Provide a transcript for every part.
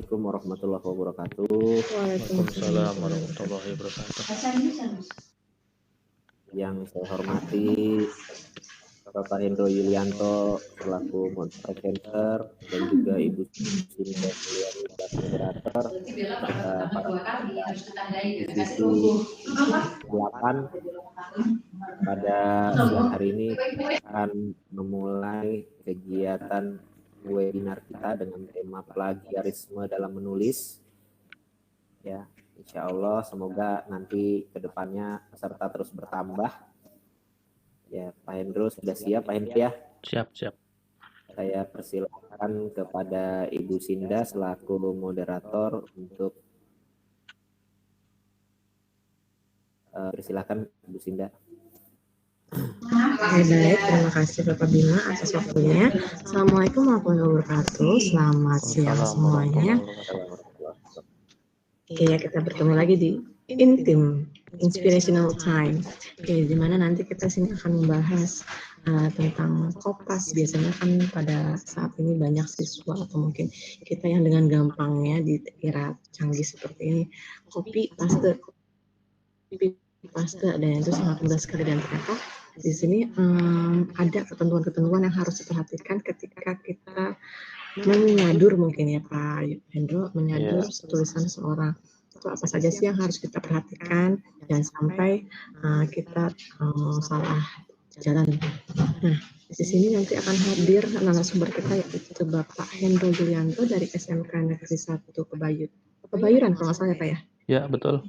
Assalamualaikum warahmatullahi wabarakatuh. Waalaikumsalam warahmatullahi wabarakatuh. Yang saya hormati Bapak Hendro Yulianto selaku presenter dan juga Ibu Sinta Mulyani selaku moderator serta para divisi 8 pada siang hari ini akan memulai kegiatan webinar kita dengan tema plagiarisme dalam menulis. Ya, insya Allah semoga nanti kedepannya peserta terus bertambah. Ya, Pak Hendro sudah siap, Pak Hendro ya? Siap. Saya persilakan kepada Ibu Sinda selaku moderator untuk persilakan Ibu Sinda. Baik, terima kasih Bapak Bima atas waktunya. Assalamualaikum warahmatullahi wabarakatuh. Selamat siang semuanya. Oke, ya, kita bertemu lagi di Intim Inspirational Time. Oke, di mana nanti kita sini akan membahas tentang kopas. Biasanya kan pada saat ini banyak siswa atau mungkin kita yang dengan gampangnya di era canggih seperti ini copy paste dan itu sangat mudah sekali, dan ternyata di sini ada ketentuan-ketentuan yang harus diperhatikan ketika kita menyadur, mungkin ya Pak Hendro, menyadur tulisan seorang. Itu apa saja sih yang harus kita perhatikan dan sampai kita salah jalan. Nah, di sini nanti akan hadir narasumber kita yaitu Bapak Hendro Yulianto dari SMK Negeri 1 Kebayuran kalau nggak salah ya Pak ya? Ya, betul.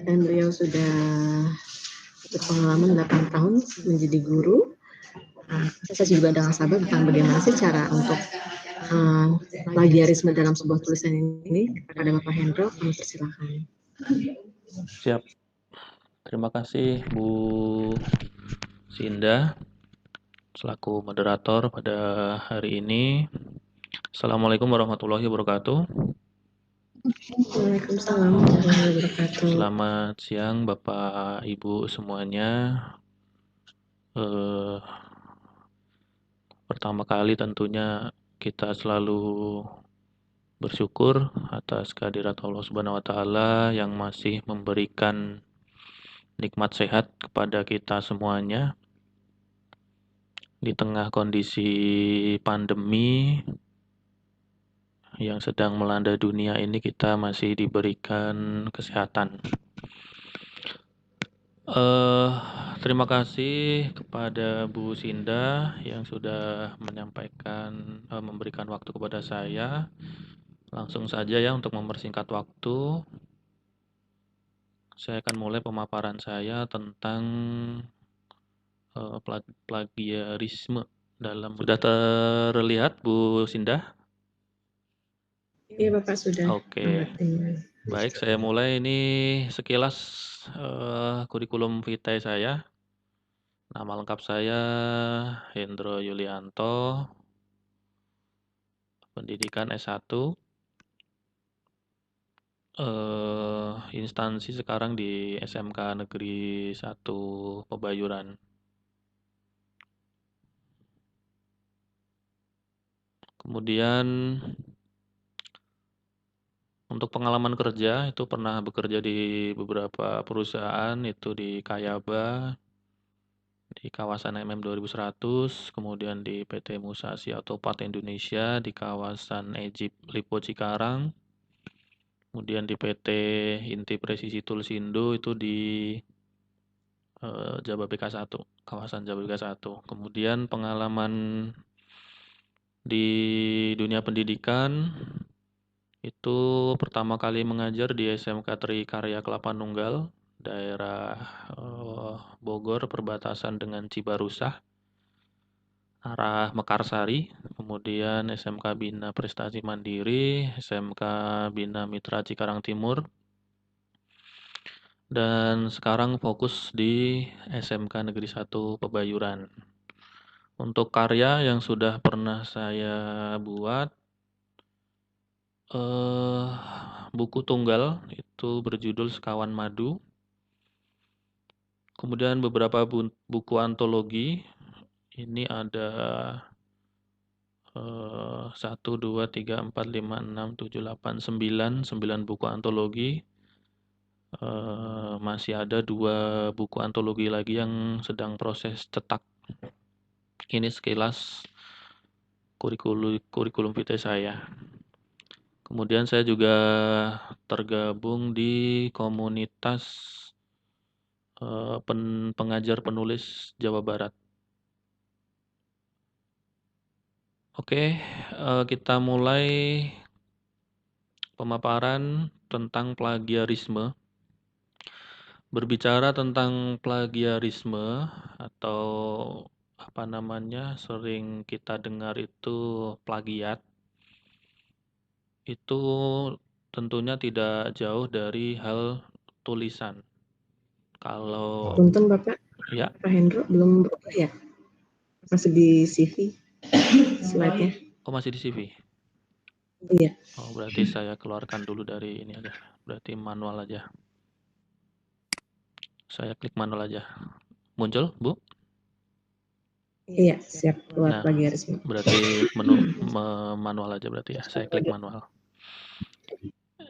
Dan beliau sudah berpengalaman 8 tahun menjadi guru. Saya juga dengan sabar tentang bagaimana sih cara untuk plagiarisme dalam sebuah tulisan ini. Kepada Bapak Hendro, kami persilakan. Siap. Terima kasih Bu Sinda selaku moderator pada hari ini. Assalamualaikum warahmatullahi wabarakatuh. Waalaikumsalam warahmatullahi wabarakatuh. Selamat siang Bapak Ibu semuanya. Pertama kali tentunya kita selalu bersyukur atas kehadirat Allah Subhanahu wa taala yang masih memberikan nikmat sehat kepada kita semuanya di tengah kondisi pandemi yang sedang melanda dunia ini. Kita masih diberikan kesehatan. Terima kasih kepada Bu Sinda yang sudah memberikan waktu kepada saya. Langsung saja ya, untuk mempersingkat waktu, saya akan mulai pemaparan saya tentang plagiarisme dalam. Sudah terlihat Bu Sinda? Iya Bapak sudah. Oke. Baik, saya mulai ini sekilas kurikulum vitae saya. Nama lengkap saya Hendro Yulianto, pendidikan S1. Instansi sekarang di SMK Negeri 1 Pebayuran. Kemudian untuk pengalaman kerja itu pernah bekerja di beberapa perusahaan, itu di Kayaba, di kawasan MM 2100, kemudian di PT Musa Asia Autopart Indonesia di kawasan Egypt Lipo Cikarang, kemudian di PT Inti Presisi Tulsindo itu di Jababeka 1, kawasan Jababeka 1. Kemudian pengalaman di dunia pendidikan itu pertama kali mengajar di SMK Tri Karya Kelapa Nunggal, daerah Bogor, perbatasan dengan Cibarusah, arah Mekarsari. Kemudian SMK Bina Prestasi Mandiri, SMK Bina Mitra Cikarang Timur, dan sekarang fokus di SMK Negeri 1 Pebayuran. Untuk karya yang sudah pernah saya buat, buku tunggal itu berjudul Sekawan Madu. Kemudian beberapa buku antologi. Ini ada 1, 2, 3, 4, 5, 6, 7, 8, 9 buku antologi. Masih ada 2 buku antologi lagi yang sedang proses cetak. Ini sekilas kurikulum vitae saya. Kemudian saya juga tergabung di komunitas pengajar penulis Jawa Barat. Oke, kita mulai pemaparan tentang plagiarisme. Berbicara tentang plagiarisme atau apa namanya, sering kita dengar itu plagiat, itu tentunya tidak jauh dari hal tulisan. Kalau Punten Bapak, ya, Pak Hendro belum berubah ya? Masih di CV slide-nya? masih di CV. Iya. Berarti saya keluarkan dulu dari ini aja. Berarti manual aja. Saya klik manual aja. Muncul, Bu? Iya, siap keluar Nah, plagiarisme. berarti manual aja berarti ya. Saya klik manual.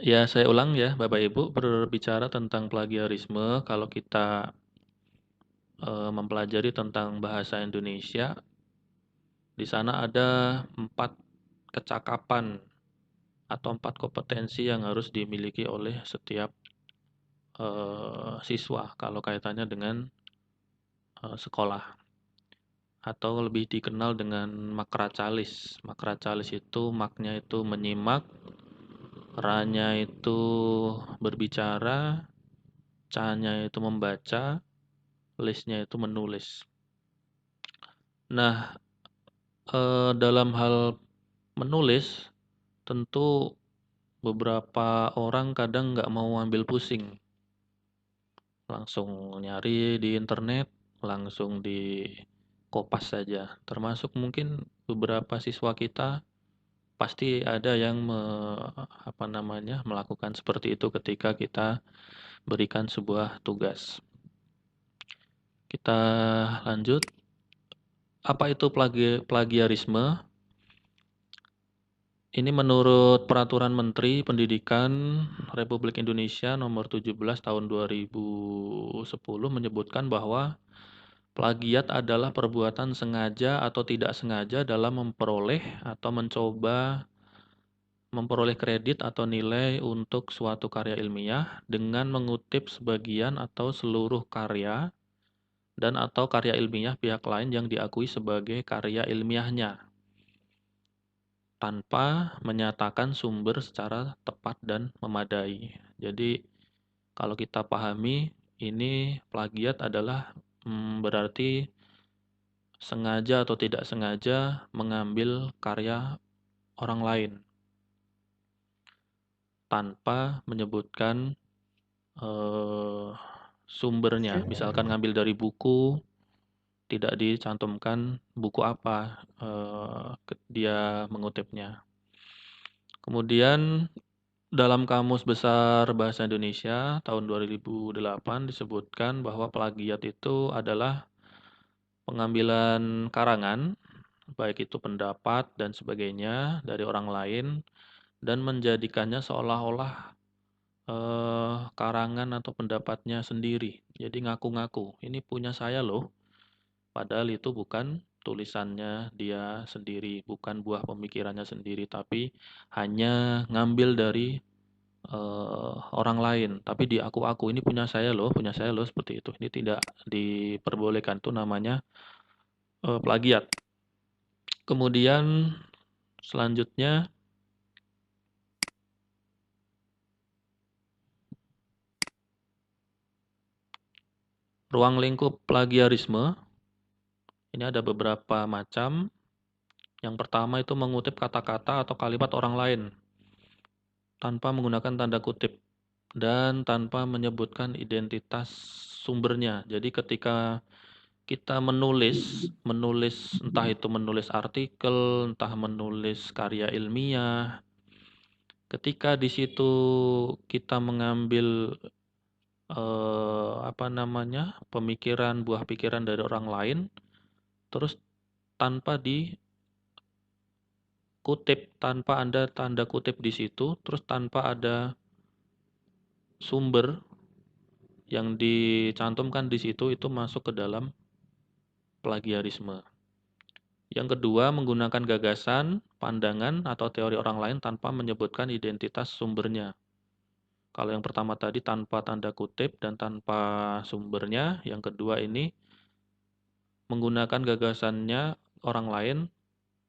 Ya, saya ulang ya, Bapak Ibu, berbicara tentang plagiarisme, kalau kita mempelajari tentang bahasa Indonesia, di sana ada 4 kecakapan atau 4 kompetensi yang harus dimiliki oleh setiap siswa kalau kaitannya dengan sekolah. Atau lebih dikenal dengan makracalis. Makracalis itu maknya itu menyimak, ra-nya itu berbicara, ca-nya itu membaca, lis-nya itu menulis. Nah, dalam hal menulis, tentu beberapa orang kadang nggak mau ambil pusing. Langsung nyari di internet, langsung di kopas saja. Termasuk mungkin beberapa siswa kita pasti ada yang melakukan seperti itu ketika kita berikan sebuah tugas. Kita lanjut. Apa itu plagiarisme? Ini menurut Peraturan Menteri Pendidikan Republik Indonesia Nomor 17 Tahun 2010 menyebutkan bahwa plagiat adalah perbuatan sengaja atau tidak sengaja dalam memperoleh atau mencoba memperoleh kredit atau nilai untuk suatu karya ilmiah dengan mengutip sebagian atau seluruh karya dan atau karya ilmiah pihak lain yang diakui sebagai karya ilmiahnya, tanpa menyatakan sumber secara tepat dan memadai. Jadi kalau kita pahami, ini plagiat adalah berarti sengaja atau tidak sengaja mengambil karya orang lain tanpa menyebutkan sumbernya. Misalkan ngambil dari buku, tidak dicantumkan buku apa dia mengutipnya. Kemudian dalam Kamus Besar Bahasa Indonesia tahun 2008 disebutkan bahwa plagiat itu adalah pengambilan karangan, baik itu pendapat dan sebagainya dari orang lain, dan menjadikannya seolah-olah karangan atau pendapatnya sendiri. Jadi ngaku-ngaku, ini punya saya loh, padahal itu bukan tulisannya dia sendiri, bukan buah pemikirannya sendiri, tapi hanya ngambil dari orang lain, tapi di aku ini punya saya loh, seperti itu. Ini tidak diperbolehkan, itu namanya plagiat. Kemudian selanjutnya ruang lingkup plagiarisme. Ini ada beberapa macam. Yang pertama itu mengutip kata-kata atau kalimat orang lain tanpa menggunakan tanda kutip dan tanpa menyebutkan identitas sumbernya. Jadi ketika kita menulis entah itu menulis artikel, entah menulis karya ilmiah, ketika di situ kita mengambil buah pikiran dari orang lain, terus tanpa kutip tanpa ada tanda kutip di situ, terus tanpa ada sumber yang dicantumkan di situ, itu masuk ke dalam plagiarisme. Yang kedua, menggunakan gagasan, pandangan, atau teori orang lain tanpa menyebutkan identitas sumbernya. Kalau yang pertama tadi tanpa tanda kutip dan tanpa sumbernya, yang kedua ini menggunakan gagasannya orang lain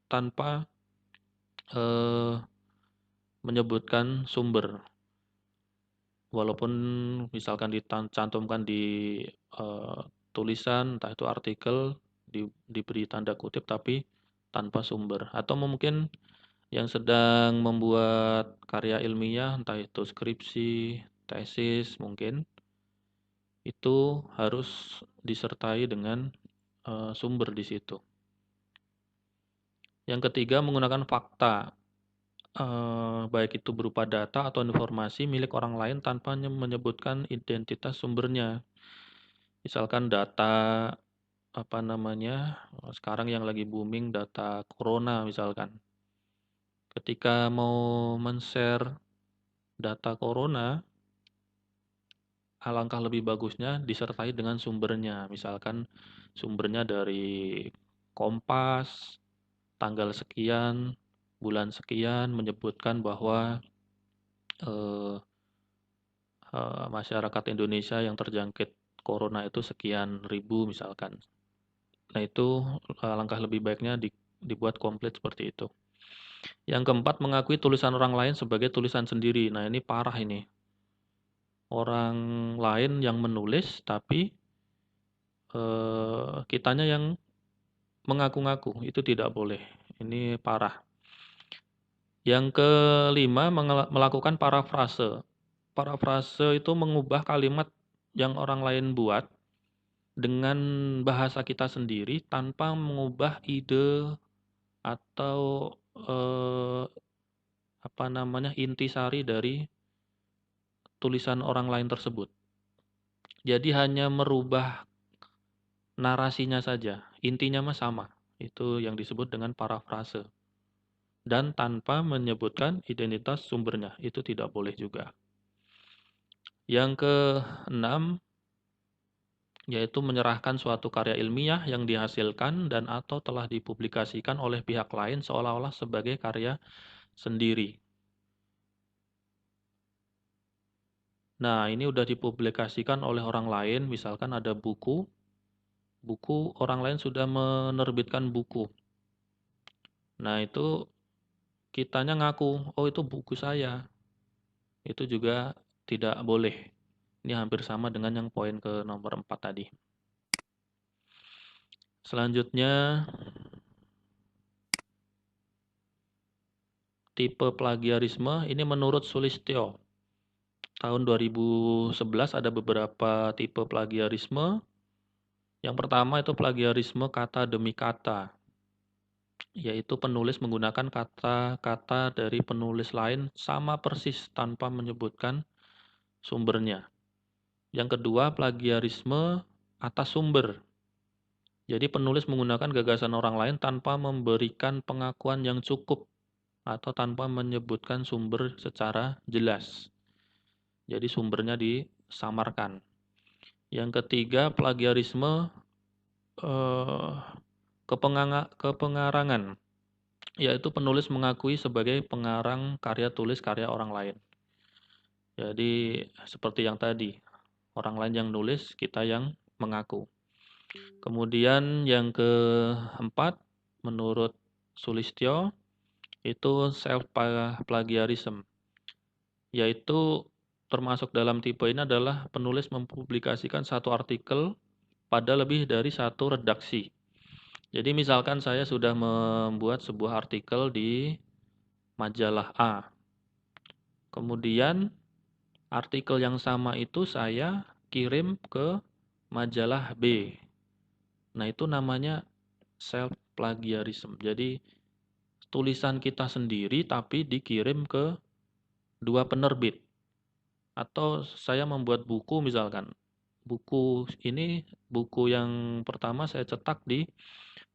tanpa menyebutkan sumber. Walaupun misalkan dicantumkan di tulisan, entah itu artikel, diberi tanda kutip tapi tanpa sumber. Atau mungkin yang sedang membuat karya ilmiah, entah itu skripsi, tesis mungkin, itu harus disertai dengan sumber di situ. Yang ketiga, menggunakan fakta, baik itu berupa data atau informasi milik orang lain tanpa menyebutkan identitas sumbernya. Misalkan data sekarang yang lagi booming data corona misalkan. Ketika mau men-share data corona, alangkah lebih bagusnya disertai dengan sumbernya. Misalkan sumbernya dari Kompas, tanggal sekian, bulan sekian, menyebutkan bahwa masyarakat Indonesia yang terjangkit corona itu sekian ribu misalkan. Nah itu alangkah lebih baiknya dibuat komplit seperti itu. Yang keempat, mengakui tulisan orang lain sebagai tulisan sendiri. Nah ini parah ini. Orang lain yang menulis tapi kitanya yang mengaku-ngaku, itu tidak boleh. Ini parah. Yang kelima, melakukan parafrase. Parafrase itu mengubah kalimat yang orang lain buat dengan bahasa kita sendiri tanpa mengubah ide atau intisari dari tulisan orang lain tersebut. Jadi hanya merubah narasinya saja, intinya mah sama. Itu yang disebut dengan parafrase. Dan tanpa menyebutkan identitas sumbernya, itu tidak boleh juga. Yang keenam, yaitu menyerahkan suatu karya ilmiah yang dihasilkan dan atau telah dipublikasikan oleh pihak lain seolah-olah sebagai karya sendiri. Nah, ini udah dipublikasikan oleh orang lain, misalkan ada buku orang lain sudah menerbitkan buku. Nah, itu kitanya ngaku, oh itu buku saya. Itu juga tidak boleh. Ini hampir sama dengan yang poin ke nomor 4 tadi. Selanjutnya, tipe plagiarisme ini menurut Sulistyo. Tahun 2011 ada beberapa tipe plagiarisme. Yang pertama itu plagiarisme kata demi kata, yaitu penulis menggunakan kata-kata dari penulis lain sama persis tanpa menyebutkan sumbernya. Yang kedua, plagiarisme atas sumber. Jadi penulis menggunakan gagasan orang lain tanpa memberikan pengakuan yang cukup atau tanpa menyebutkan sumber secara jelas. Jadi sumbernya disamarkan. Yang ketiga, plagiarisme kepengarangan, yaitu penulis mengakui sebagai pengarang karya tulis karya orang lain. Jadi seperti yang tadi, orang lain yang nulis, kita yang mengaku. Kemudian yang keempat, menurut Sulistyo, itu self-plagiarism, yaitu termasuk dalam tipe ini adalah penulis mempublikasikan satu artikel pada lebih dari satu redaksi. Jadi misalkan saya sudah membuat sebuah artikel di majalah A. Kemudian artikel yang sama itu saya kirim ke majalah B. Nah, itu namanya self-plagiarism. Jadi tulisan kita sendiri tapi dikirim ke dua penerbit. Atau saya membuat buku misalkan. Buku yang pertama saya cetak di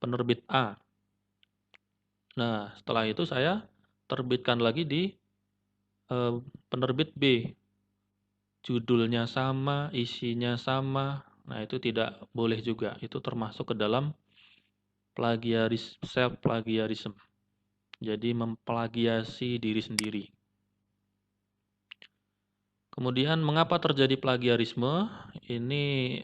penerbit A. Nah, setelah itu saya terbitkan lagi di penerbit B. Judulnya sama, isinya sama. Nah, itu tidak boleh juga. Itu termasuk ke dalam self plagiarism. Jadi memplagiasi diri sendiri. Kemudian mengapa terjadi plagiarisme? Ini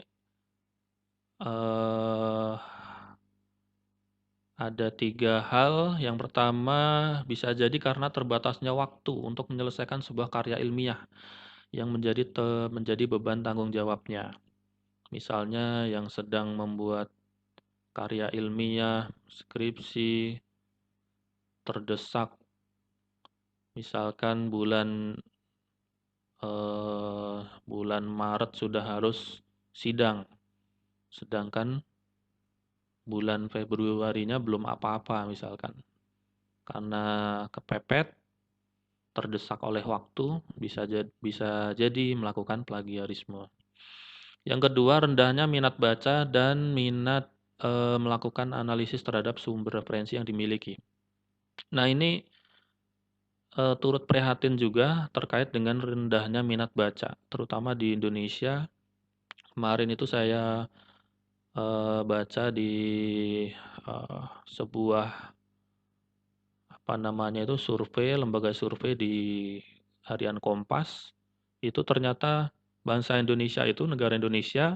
ada 3 hal. Yang pertama, bisa jadi karena terbatasnya waktu untuk menyelesaikan sebuah karya ilmiah yang menjadi beban tanggung jawabnya. Misalnya yang sedang membuat karya ilmiah, skripsi, terdesak, misalkan bulan Maret sudah harus sidang, sedangkan bulan Februarinya belum apa-apa misalkan. Karena kepepet, terdesak oleh waktu, bisa jadi melakukan plagiarisme. Yang kedua, rendahnya minat baca dan minat melakukan analisis terhadap sumber referensi yang dimiliki. Nah, ini turut prihatin juga terkait dengan rendahnya minat baca, terutama di Indonesia. Kemarin itu saya baca di sebuah lembaga survei di harian Kompas. Itu ternyata bangsa Indonesia itu, negara Indonesia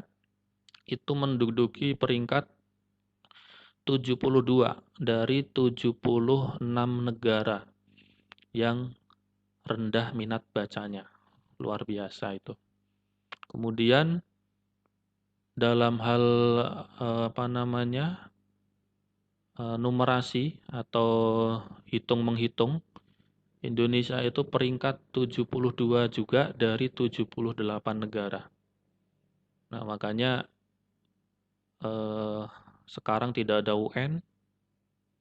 itu menduduki peringkat 72 dari 76 negara yang rendah minat bacanya. Luar biasa itu. Kemudian dalam hal numerasi atau hitung-menghitung, Indonesia itu peringkat 72 juga dari 78 negara. Nah, makanya sekarang tidak ada UN,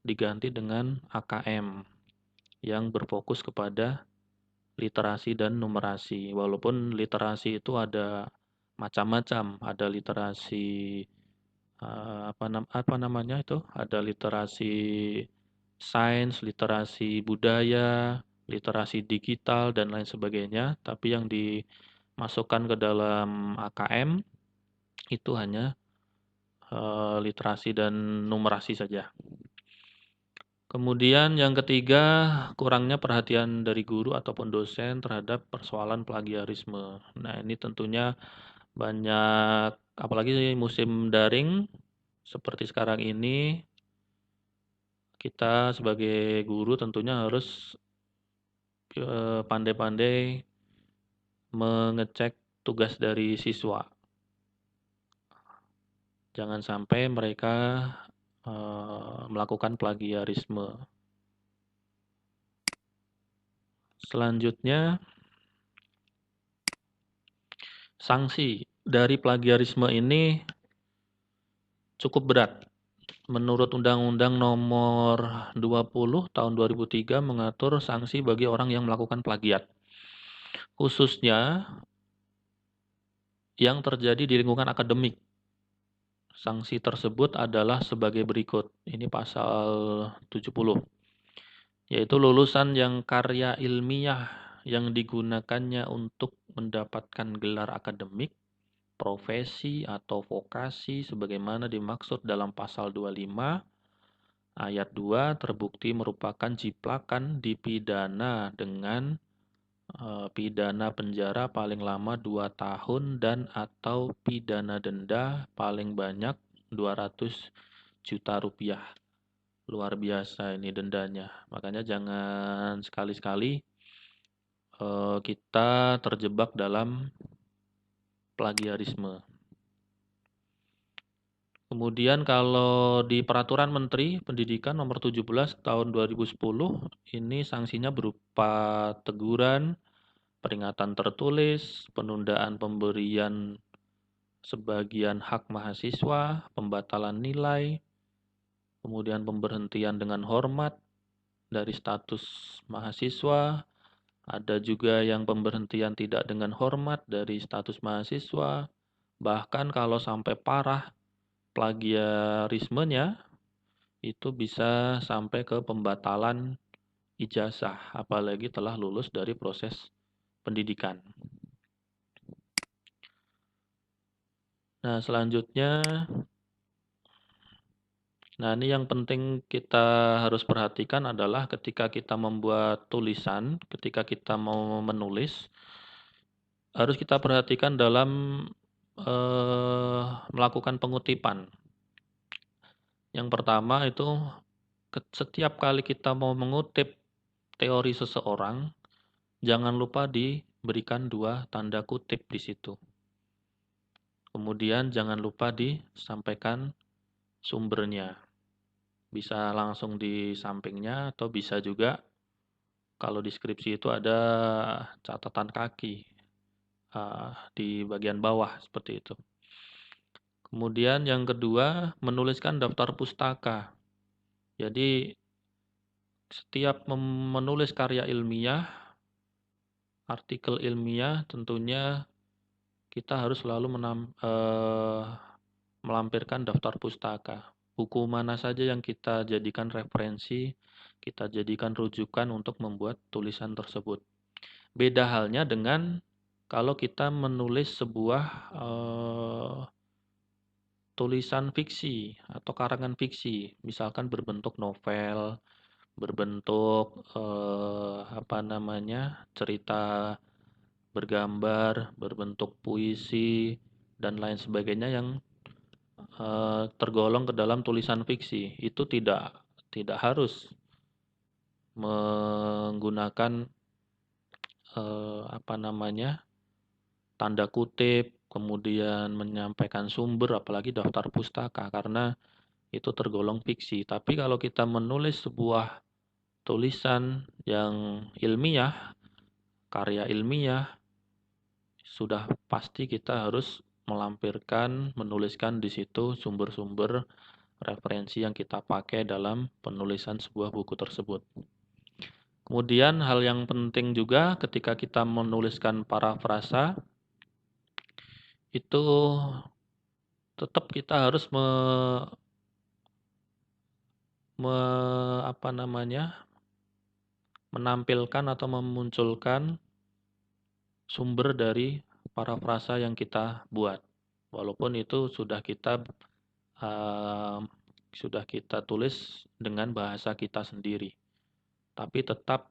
diganti dengan AKM yang berfokus kepada literasi dan numerasi. Walaupun literasi itu ada macam-macam, ada literasi ada literasi sains, literasi budaya, literasi digital dan lain sebagainya, tapi yang dimasukkan ke dalam AKM itu hanya literasi dan numerasi saja. Kemudian yang ketiga, kurangnya perhatian dari guru ataupun dosen terhadap persoalan plagiarisme. Nah, ini tentunya banyak, apalagi musim daring seperti sekarang ini, kita sebagai guru tentunya harus pandai-pandai mengecek tugas dari siswa. Jangan sampai mereka melakukan plagiarisme. Selanjutnya, sanksi dari plagiarisme ini cukup berat. Menurut Undang-Undang Nomor 20 Tahun 2003 mengatur sanksi bagi orang yang melakukan plagiat. Khususnya yang terjadi di lingkungan akademik. Sanksi tersebut adalah sebagai berikut. Ini pasal 70. Yaitu lulusan yang karya ilmiah yang digunakannya untuk mendapatkan gelar akademik, profesi atau vokasi sebagaimana dimaksud dalam pasal 25 ayat 2 terbukti merupakan jiplakan dipidana dengan pidana penjara paling lama 2 tahun dan atau pidana denda paling banyak 200 juta rupiah. Luar biasa ini dendanya. Makanya jangan sekali-sekali kita terjebak dalam plagiarisme. Kemudian kalau di Peraturan Menteri Pendidikan Nomor 17 Tahun 2010, ini sanksinya berupa teguran, peringatan tertulis, penundaan pemberian sebagian hak mahasiswa, pembatalan nilai, kemudian pemberhentian dengan hormat dari status mahasiswa, ada juga yang pemberhentian tidak dengan hormat dari status mahasiswa, bahkan kalau sampai parah plagiarismenya itu bisa sampai ke pembatalan ijazah, apalagi telah lulus dari proses pendidikan. Nah, selanjutnya, nah ini yang penting kita harus perhatikan adalah ketika kita membuat tulisan, ketika kita mau menulis, harus kita perhatikan dalam melakukan pengutipan. Yang pertama itu setiap kali kita mau mengutip teori seseorang, jangan lupa diberikan 2 tanda kutip di situ. Kemudian jangan lupa disampaikan sumbernya. Bisa langsung di sampingnya atau bisa juga kalau di skripsi itu ada catatan kaki di bagian bawah seperti itu. Kemudian yang kedua, menuliskan daftar pustaka. Jadi setiap menulis karya ilmiah, artikel ilmiah, tentunya kita harus selalu melampirkan daftar pustaka. Buku mana saja yang kita jadikan referensi, kita jadikan rujukan untuk membuat tulisan tersebut. Beda halnya dengan kalau kita menulis sebuah tulisan fiksi atau karangan fiksi, misalkan berbentuk novel, berbentuk cerita bergambar, berbentuk puisi, dan lain sebagainya yang tergolong ke dalam tulisan fiksi. Itu tidak harus menggunakan tanda kutip, kemudian menyampaikan sumber, apalagi daftar pustaka, karena itu tergolong fiksi. Tapi kalau kita menulis sebuah tulisan yang ilmiah, karya ilmiah, sudah pasti kita harus melampirkan, menuliskan di situ sumber-sumber referensi yang kita pakai dalam penulisan sebuah buku tersebut. Kemudian hal yang penting juga ketika kita menuliskan parafrasa, itu tetap kita harus menampilkan atau memunculkan sumber dari parafrasa yang kita buat. Walaupun itu sudah kita tulis dengan bahasa kita sendiri. Tapi tetap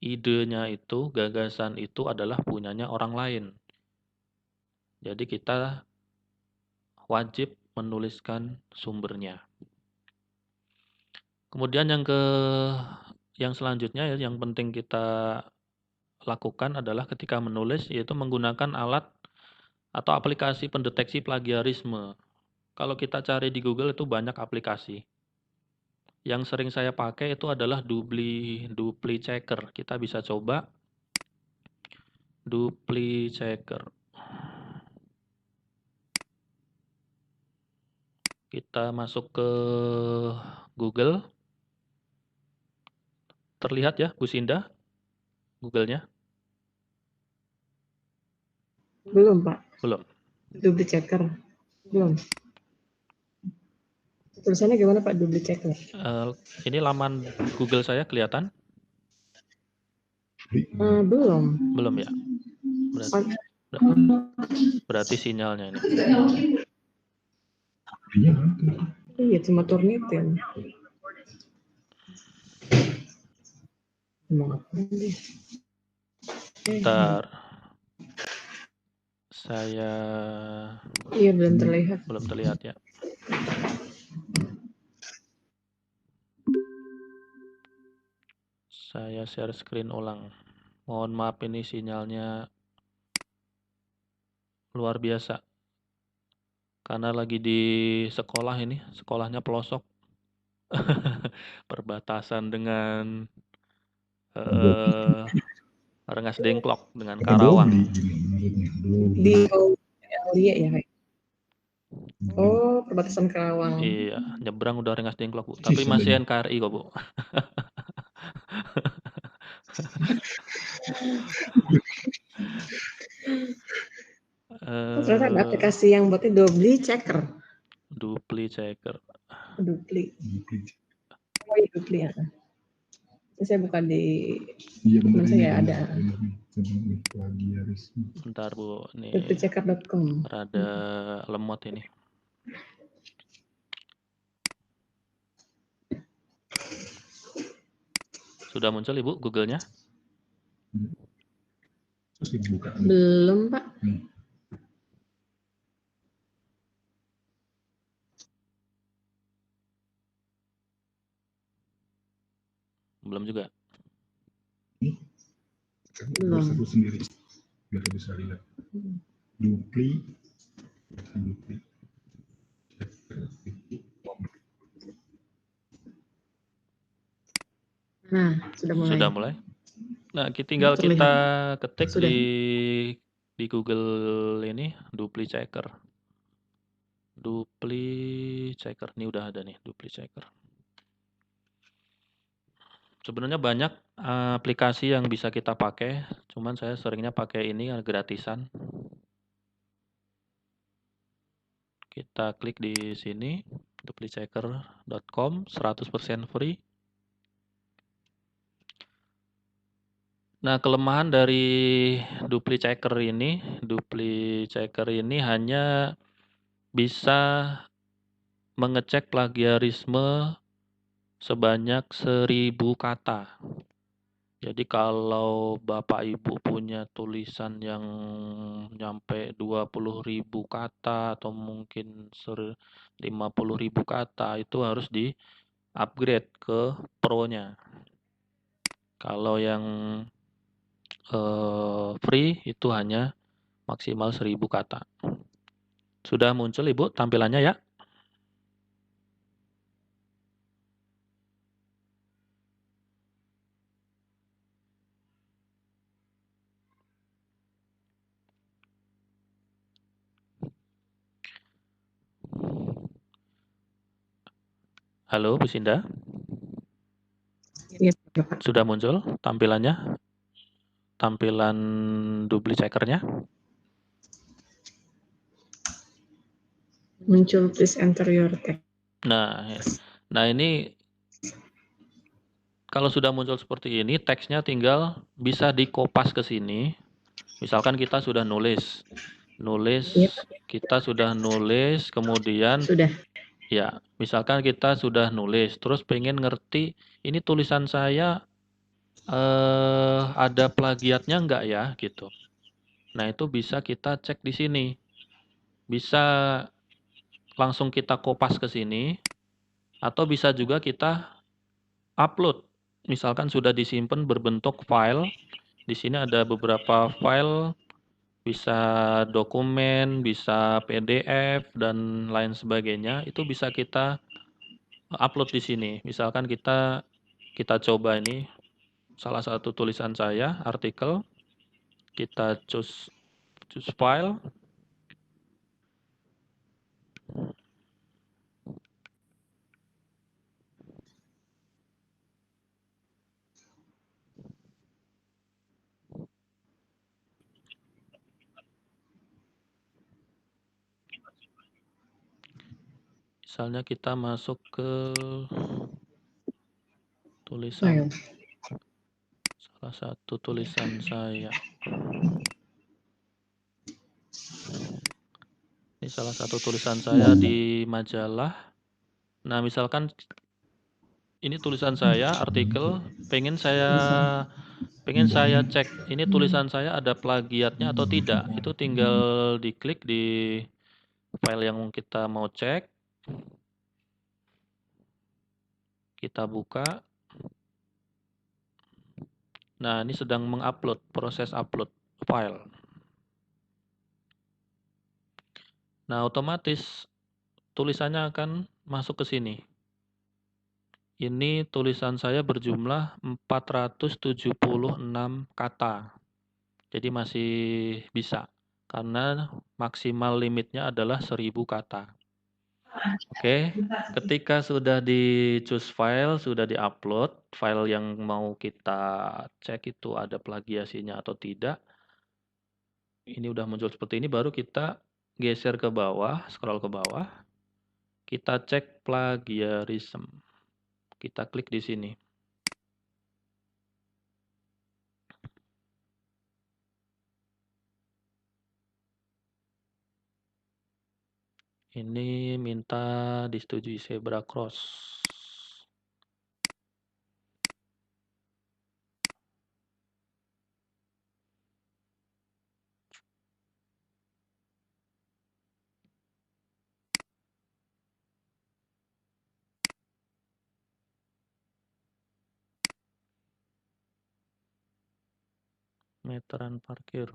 idenya itu, gagasan itu adalah punyanya orang lain. Jadi kita wajib menuliskan sumbernya. Kemudian yang selanjutnya yang penting kita lakukan adalah ketika menulis yaitu menggunakan alat atau aplikasi pendeteksi plagiarisme. Kalau kita cari di Google itu banyak aplikasi. Yang sering saya pakai itu adalah Dupli Checker. Kita bisa coba Dupli Checker. Kita masuk ke Google. Terlihat ya, Bu Sinda? Google-nya? Belum, Pak. Belum. Dupli Checker. Belum. Tulisannya gimana, Pak? Dupli Checker. Ini laman Google saya kelihatan? Belum. Belum ya? Berarti sinyalnya ini. Iya, cuma Turnitin. Bentar. Saya... Iya, belum terlihat. Belum terlihat ya. Saya share screen ulang. Mohon maaf ini sinyalnya luar biasa. Karena lagi di sekolah ini, sekolahnya pelosok. Perbatasan dengan Rengas Dengklok dengan Karawang. Di Aulia ya, Kak? Oh, perbatasan Karawang. Iya, nyebrang udah Rengas Dengklok, Bu. Tapi masih NKRI kok, Bu. Ternyata ada aplikasi yang buatnya Dupli Checker. Dupli Checker. Dupli. Dupli. Oh iya, dupli ya. Saya buka di Iya benar teman ini saya ada benar plagiarisme. Bentar Bu, nih duplichecker.com. rada lemot ini. Sudah muncul Ibu Google-nya? Terus dibuka. Belum, Pak. Belum juga. Belum. Satu sendiri biar bisa lihat. Dupli. Nah, sudah mulai. Sudah mulai. Nah, tinggal Terlihat. kita ketik Sudah. di Google ini Dupli Checker. Dupli Checker ini udah ada nih, Dupli Checker. Sebenarnya banyak aplikasi yang bisa kita pakai, cuman saya seringnya pakai ini gratisan. Kita klik di sini duplichecker.com 100% free. Nah, kelemahan dari Duplichecker ini hanya bisa mengecek plagiarisme sebanyak 1000 kata. Jadi kalau Bapak Ibu punya tulisan yang nyampe 20.000 kata atau mungkin 50.000 kata, itu harus di-upgrade ke Pro-nya. Kalau yang free itu hanya maksimal 1000 kata. Sudah muncul Ibu tampilannya ya? Halo Bu Sinda? Iya, Pak. Sudah muncul tampilannya? Tampilan Duplichecker-nya? Muncul please enter your text. Nah ini kalau sudah muncul seperti ini, teksnya tinggal bisa dikopas ke sini. Misalkan kita sudah nulis, kita sudah nulis, kemudian Sudah. ya, misalkan kita sudah nulis, terus pengen ngerti ini tulisan saya ada plagiatnya enggak ya, gitu. Nah itu bisa kita cek di sini, bisa langsung kita kopas ke sini, atau bisa juga kita upload. Misalkan sudah disimpan berbentuk file, di sini ada beberapa file, bisa dokumen, bisa PDF dan lain sebagainya. Itu bisa kita upload di sini. Misalkan kita coba ini salah satu tulisan saya, artikel. Kita choose file. Misalnya kita masuk ke tulisan, salah satu tulisan saya. Ini salah satu tulisan saya di majalah. Nah, misalkan ini tulisan saya, artikel, pengen saya cek, ini tulisan saya ada plagiatnya atau tidak. Itu tinggal diklik di file yang kita mau cek. Kita buka. Nah, ini sedang mengupload, proses upload file. Nah, otomatis tulisannya akan masuk ke sini. Ini tulisan saya berjumlah 476 kata. Jadi masih bisa, karena maksimal limitnya adalah 1000 kata. Oke, ketika sudah di choose file, sudah di-upload, file yang mau kita cek itu ada plagiasinya atau tidak. Ini udah muncul seperti ini, baru kita geser ke bawah, scroll ke bawah. Kita cek plagiarism. Kita klik di sini. Ini minta disetujui zebra cross. Meteran parkir.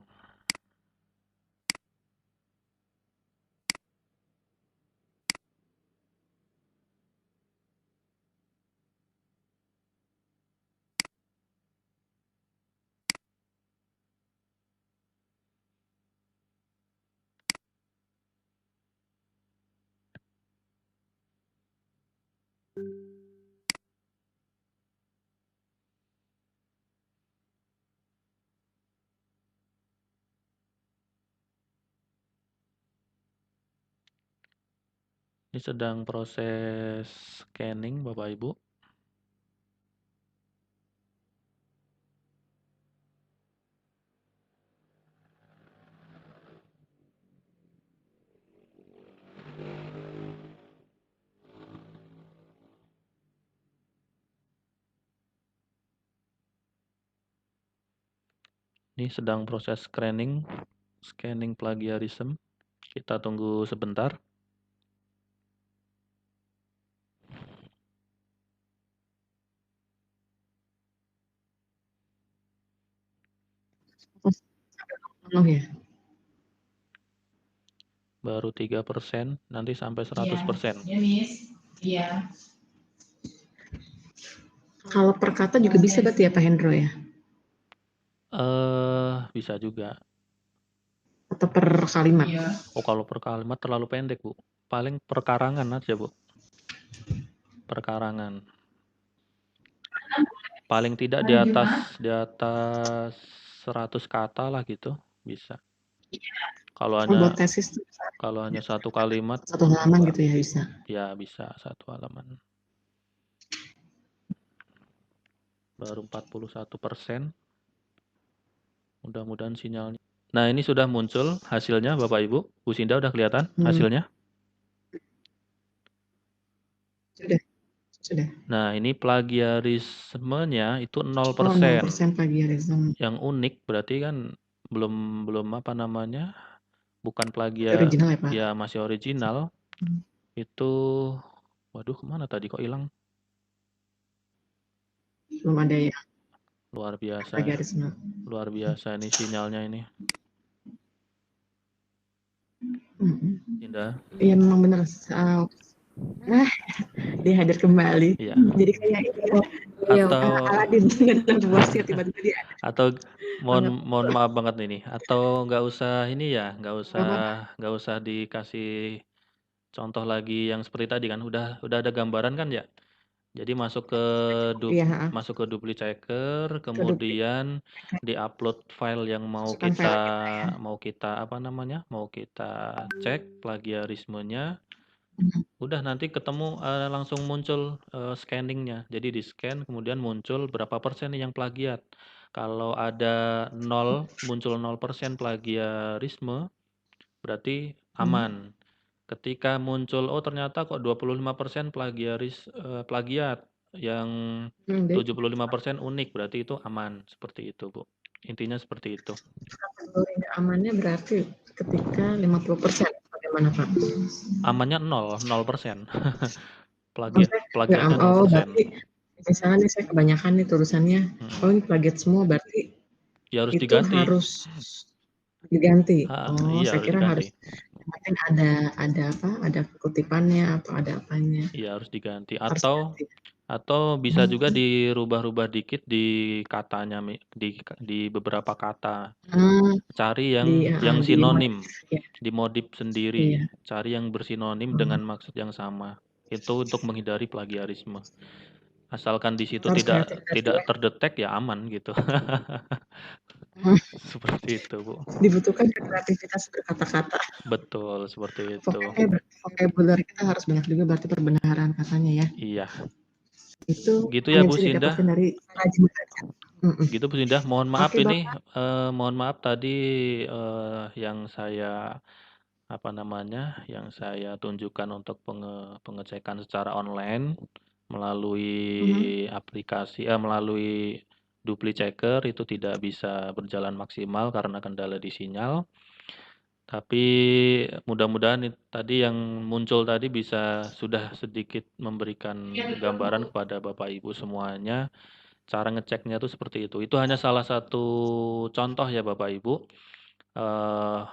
Ini sedang proses scanning, Bapak Ibu. Ini sedang proses scanning plagiarism. Kita tunggu sebentar. Penuh ya. Baru 3%, nanti sampai 100%. Iya, Miss. Iya. Kalau per kata juga bisa berarti ya Pak Hendro ya? Bisa juga. Atau per kalimat? Iya. Oh, kalau per kalimat terlalu pendek, Bu. Paling perkarangan aja, Bu. Perkarangan. Paling tidak di atas 100 kata lah gitu, bisa. Kalau Buat tesis tuh kalau hanya satu kalimat, satu halaman gitu ya bisa. ya bisa satu halaman. Baru 41%. Mudah-mudahan sinyalnya. Nah, ini sudah muncul hasilnya, Bapak Ibu. Bu Sinda udah kelihatan hasilnya? Sudah. Nah, ini plagiarismenya itu 0%. Oh, 0% plagiarisme. Yang unik berarti kan belum apa namanya? Bukan plagiat. Original ya, Pak? Ya, masih original. Itu waduh, kemana tadi kok hilang? Belum ada yang Luar biasa. plagiarisme. Luar biasa ini sinyalnya ini. Sinda. Iya, memang benar. Dia hadir kembali. Iya. Jadi kayak Aladin dengan puasnya tiba-tiba dia. Atau mohon maaf banget ini. Atau nggak usah ini ya, nggak usah dikasih contoh lagi yang seperti tadi kan. Udah ada gambaran kan ya. Jadi masuk ke dupli checker, kemudian diupload file yang mau kita apa namanya? Mau kita cek plagiarismenya. Udah nanti ketemu langsung muncul scanningnya. Jadi di scan kemudian muncul berapa persen yang plagiat. Kalau ada 0, muncul 0% plagiarisme, berarti aman. Ketika muncul ternyata kok 25% plagiat, yang 75% unik, berarti itu aman. Seperti itu, Bu. Intinya seperti itu. Kategori amannya berarti ketika 50%. Bagaimana, Pak? Amannya 0%. Plagiatnya 0%. Berarti misalnya nih saya kebanyakan nih tulisannya, ini plagiat semua berarti ya harus itu diganti. Harus diganti. Iya, saya kira harus mungkin ada kutipannya atau ada apanya. Iya, harus diganti. Atau bisa juga dirubah-rubah dikit di katanya, di beberapa kata. Cari yang sinonim, dimodif sendiri. Cari yang bersinonim dengan maksud yang sama. Itu untuk menghindari plagiarisme. Asalkan di situ Harus tidak kreativitas tidak juga. terdetek ya aman gitu. Seperti itu, Bu. Dibutuhkan kreativitas berkata-kata. Betul, seperti itu. Vocabulary kita harus banyak juga berarti perbenaran katanya ya. Iya. Itu Gitu ya, hanya Bu bisa Sinda? didapatkan dari rajin belajar. Gitu, Bu Sinda. Mohon maaf Oke, ini, Bapak. mohon maaf tadi, yang saya yang saya tunjukkan untuk pengecekan secara online melalui melalui Dupli Checker itu tidak bisa berjalan maksimal karena kendala di sinyal. Tapi mudah-mudahan tadi yang muncul tadi sudah sedikit memberikan gambaran kepada Bapak Ibu semuanya, cara ngeceknya itu seperti itu. Itu hanya salah satu contoh ya Bapak Ibu.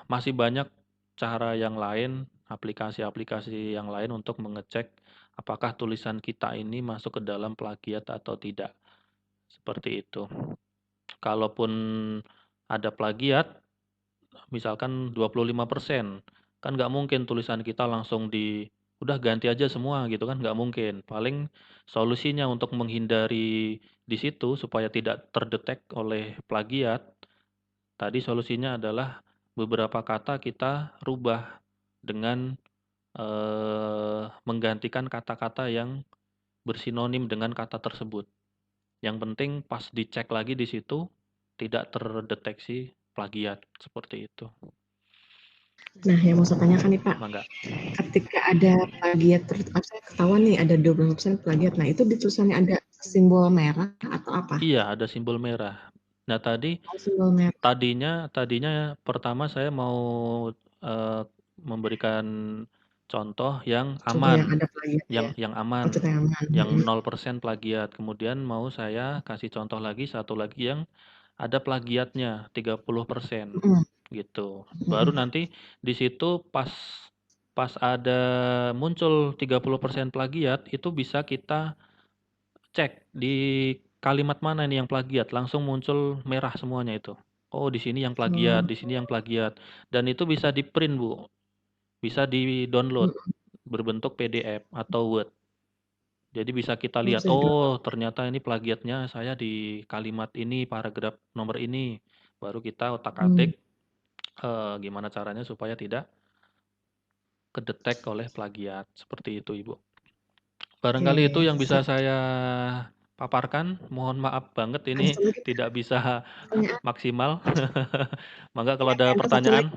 Masih banyak cara yang lain, aplikasi-aplikasi yang lain untuk mengecek apakah tulisan kita ini masuk ke dalam plagiat atau tidak. Seperti itu. Kalaupun ada plagiat, misalkan 25%, kan nggak mungkin tulisan kita langsung udah ganti aja semua gitu kan, nggak mungkin. Paling solusinya untuk menghindari di situ supaya tidak terdetek oleh plagiat, tadi solusinya adalah beberapa kata kita rubah dengan menggantikan kata-kata yang bersinonim dengan kata tersebut. Yang penting pas dicek lagi di situ tidak terdeteksi plagiat, seperti itu. Nah, yang mau saya tanyakan nih Pak, Mangga. ketika ada plagiat, ketahuan nih ada 20% plagiat, nah itu di tulisannya ada simbol merah atau apa? Iya, ada simbol merah. Nah Simbol merah. tadinya pertama saya mau memberikan contoh yang Contoh yang aman, ada plagiat ya. yang Oh, aman, contoh yang aman. yang 0% plagiat. Kemudian mau saya kasih contoh lagi, satu lagi yang ada plagiatnya 30%, gitu. Baru nanti di situ pas ada muncul 30% plagiat, itu bisa kita cek di kalimat mana ini yang plagiat, langsung muncul merah semuanya itu. Oh, di sini yang plagiat, di sini yang plagiat. Dan itu bisa di-print, Bu. Bisa di-download berbentuk PDF atau Word. Jadi bisa kita lihat, oh ternyata ini plagiatnya saya di kalimat ini, paragraf nomor ini. Baru kita otak-atik gimana caranya supaya tidak kedetek oleh plagiat. Seperti itu, Ibu. Barangkali itu yang bisa saya paparkan. Mohon maaf banget ini tidak bisa maksimal. Mangga kalau ada pertanyaan.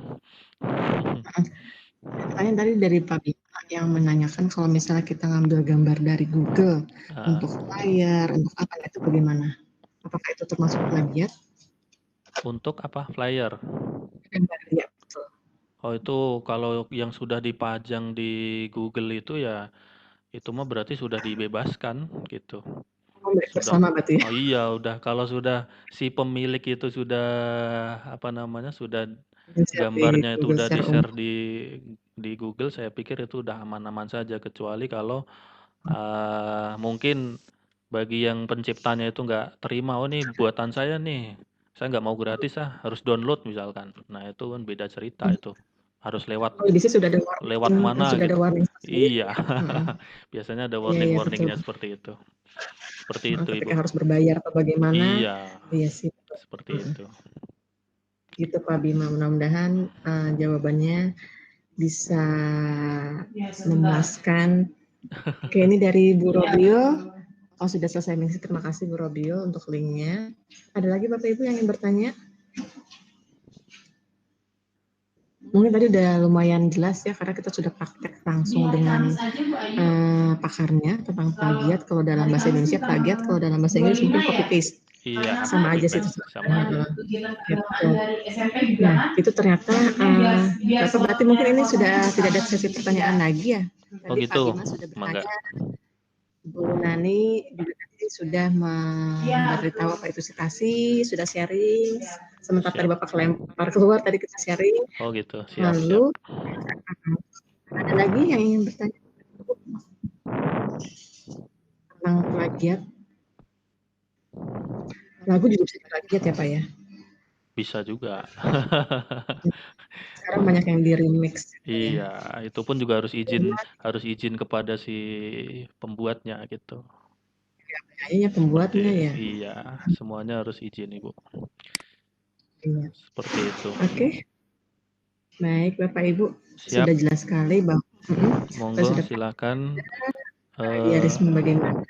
Pertanyaan tadi dari Pak Bima yang menanyakan kalau misalnya kita ngambil gambar dari Google untuk flyer, untuk apa itu bagaimana? Apakah itu termasuk plagiat? Untuk apa? Flyer. Gambar, ya, betul. Oh, itu kalau yang sudah dipajang di Google itu ya itu mah berarti sudah dibebaskan gitu. Bersama berarti ya? Oh iya, udah kalau sudah si pemilik itu sudah sudah gambarnya itu udah di-share di Google, saya pikir itu udah aman-aman saja kecuali kalau mungkin bagi yang penciptanya itu nggak terima, oh ini buatan saya nih, saya nggak mau gratis harus download misalkan. Nah itu kan beda cerita itu. Harus lewat sudah ada mana sudah gitu. ada warning. Iya. Biasanya ada warning-warningnya seperti itu. Seperti itu, ketika Ibu. harus berbayar atau bagaimana? Iya sih. Seperti itu. Gitu Pak Bima, mudah-mudahan jawabannya bisa memuaskan. Oke, ini dari Bu Robio. Oh, sudah selesai mengisi. Terima kasih Bu Robio untuk linknya. Ada lagi Bapak Ibu yang ingin bertanya? Mungkin tadi udah lumayan jelas ya, karena kita sudah praktek langsung dengan pakarnya tentang plagiat. Kalau dalam bahasa Indonesia plagiat, kalau dalam bahasa Inggris mungkin copy paste. Iya, sama aja sih itu. Sama aja. Nah, itu ternyata Bapak berarti mungkin ini sudah tidak ada sesi pertanyaan lagi ya. Oh gitu. Pak Bima sudah bertanya. Bu Nani juga tadi sudah memberitahu apa itu citasi, sudah sharing. Sementara tadi Bapak kelempar keluar, tadi kita sharing. Oh gitu, siap. Lalu ada lagi yang ingin bertanya tentang plagiat? Lagu juga bisa plagiat ya Pak ya? Bisa juga. Sekarang banyak yang di remix. Iya, itu pun juga harus izin kepada si pembuatnya gitu. Kayaknya pembuatnya ya. Iya, semuanya harus izin Ibu. Iya. Seperti itu. Oke. Baik, Bapak Ibu, Siap. sudah jelas sekali bahwa Monggo sudah silakan. idealisme bagaimana.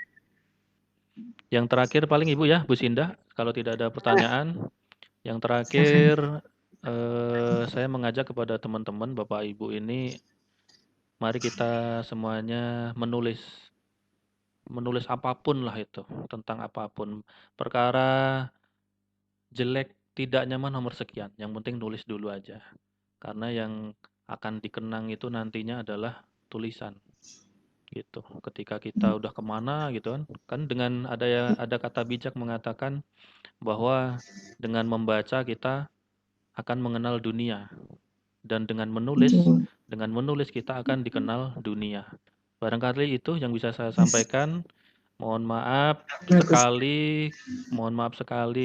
Yang terakhir paling Ibu ya, Bu Sinda, kalau tidak ada pertanyaan. Yang terakhir saya mengajak kepada teman-teman Bapak Ibu ini, mari kita semuanya menulis apapun lah itu, tentang apapun. Perkara jelek, tidak nyaman nomor sekian, yang penting nulis dulu aja. Karena yang akan dikenang itu nantinya adalah tulisan. Gitu. Ketika kita udah kemana gitu kan dengan ada kata bijak mengatakan bahwa dengan membaca kita akan mengenal dunia, dan dengan menulis kita akan dikenal dunia. Barangkali itu yang bisa saya sampaikan. Mohon maaf sekali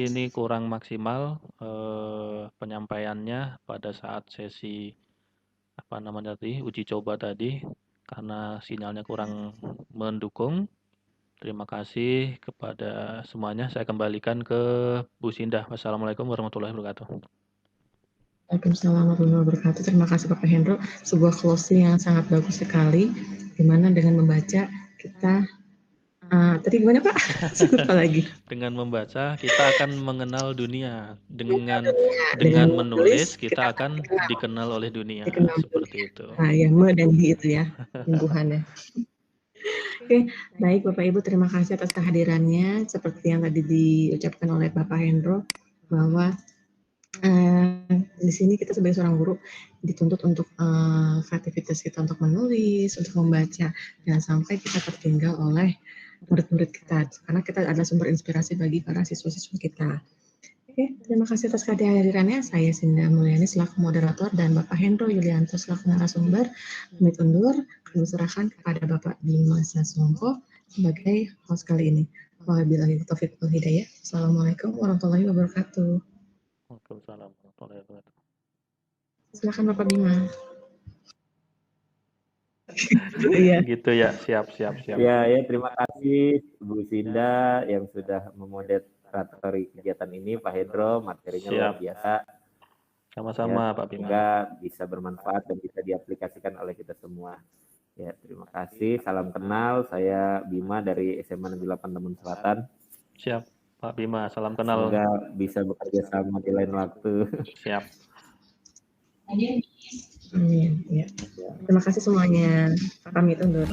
ini kurang maksimal penyampaiannya pada saat sesi uji coba tadi, karena sinyalnya kurang mendukung. Terima kasih kepada semuanya. Saya kembalikan ke Bu Sinda. Wassalamualaikum warahmatullahi wabarakatuh. Waalaikumsalam warahmatullahi wabarakatuh. Terima kasih Bapak Hendro. Sebuah closing yang sangat bagus sekali, di mana dengan membaca kita tadi gimana Pak? Lupa lagi. Dengan membaca kita akan mengenal dunia. Dengan menulis kita akan dikenal oleh dunia. Seperti itu. Ya, dan itu ya, imbuhannya. Oke, baik Bapak Ibu, terima kasih atas kehadirannya. Seperti yang tadi diucapkan oleh Bapak Hendro, bahwa di sini kita sebagai seorang guru dituntut untuk kreativitas kita untuk menulis, untuk membaca, jangan sampai kita tertinggal oleh murid-murid kita, karena kita adalah sumber inspirasi bagi para siswa-siswa kita. Oke, terima kasih atas kehadirannya. Saya Sinda Mulyani selaku moderator dan Bapak Hendro Yulianto selaku narasumber. Pamit undur, kami serahkan kepada Bapak Bima Sasongko sebagai host kali ini. Wabillahi taufiq wal hidayah. Assalamualaikum warahmatullahi wabarakatuh. Waalaikumsalam warahmatullahi wabarakatuh. Silakan Bapak Bima. Gitu ya, siap. Ya, terima kasih Bu Sinda yang sudah memoderatori kegiatan ini, Pak Hendro, materinya luar biasa. Sama-sama Pak Bima. Semoga bisa bermanfaat dan bisa diaplikasikan oleh kita semua. Ya, terima kasih. Salam kenal, saya Bima dari SMA Negeri 8 Tambun Selatan. Siap, Pak Bima, salam kenal. Semoga bisa bekerja sama di lain waktu. Siap. Amin. Ya. Terima kasih semuanya. Pamit undur.